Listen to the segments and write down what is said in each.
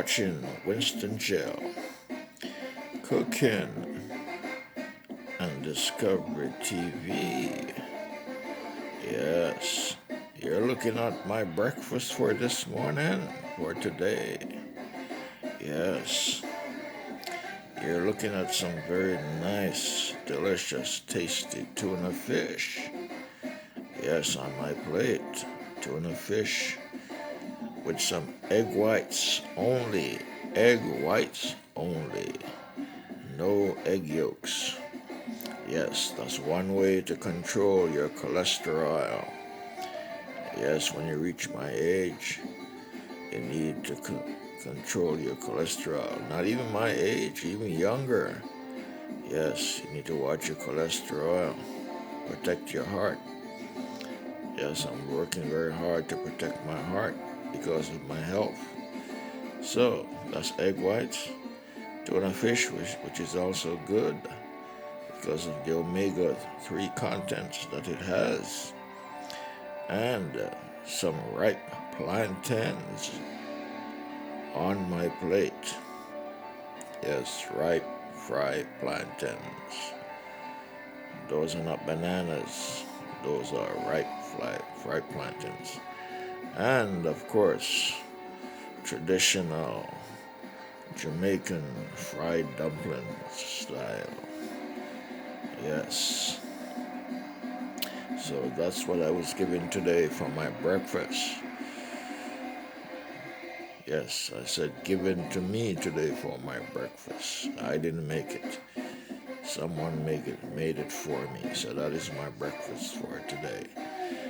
watching Winston Gel, cooking on Discovery TV. Yes, you're looking at my breakfast for this morning, for today. Yes, you're looking at some very nice, delicious, tasty tuna fish. Yes, on my plate, tuna fish with some egg whites only. Egg whites only. No egg yolks. Yes, that's one way to control your cholesterol. Yes, when you reach my age, you need to control your cholesterol. Not even my age, even younger. Yes, you need to watch your cholesterol. Protect your heart. Yes, I'm working very hard to protect my heart because of my health. So, that's egg whites, tuna fish, which is also good because of the omega-3 contents that it has, and some ripe plantains on my plate. Yes, ripe fried plantains. Those are not bananas. Those are ripe fried plantains. And, of course, traditional Jamaican fried dumplings style. Yes. So that's what I was given today for my breakfast. Yes, I said given to me today for my breakfast. I didn't make it. Someone made it for me. So that is my breakfast for today.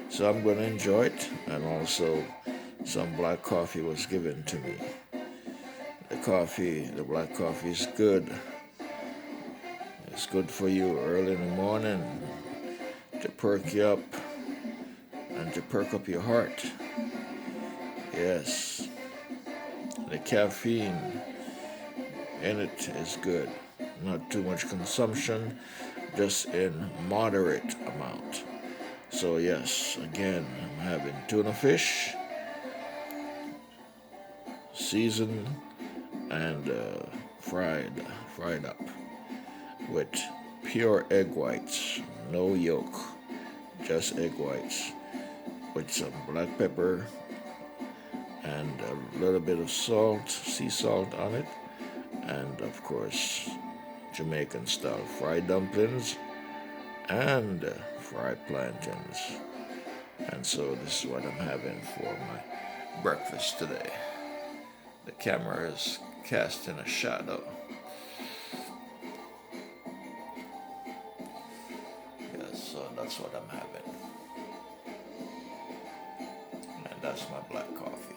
So I'm going to enjoy it. And also some black coffee was given to me. The black coffee is good. It's good for you early in the morning to perk you up and to perk up your heart. Yes, the caffeine in it is good. Not too much consumption, just in moderate amount. So yes, again, I'm having tuna fish, seasoned and fried up with pure egg whites, no yolk, just egg whites with some black pepper and a little bit of salt, sea salt on it, and of course Jamaican style fried dumplings and fried plantains. And so this is what I'm having for my breakfast today. The camera is casting a shadow. Yes, so that's what I'm having. And that's my black coffee.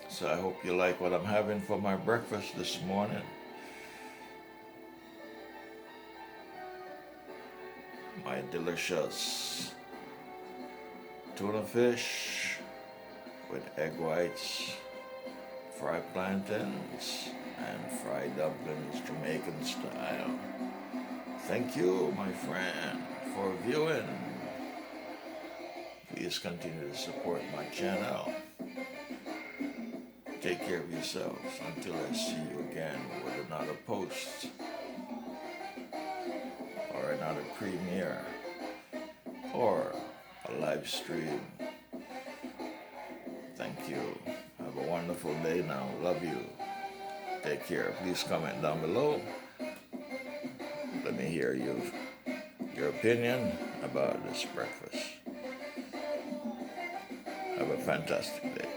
So I hope you like what I'm having for my breakfast this morning. My delicious tuna fish with egg whites, fried plantains, and fried dumplings, Jamaican style. Thank you, my friend, for viewing. Please continue to support my channel. Take care of yourselves until I see you again with another post or another premiere or a live stream. Thank you. Have a wonderful day now. Love you. Take care. Please comment down below. Let me hear your opinion about this breakfast. Have a fantastic day.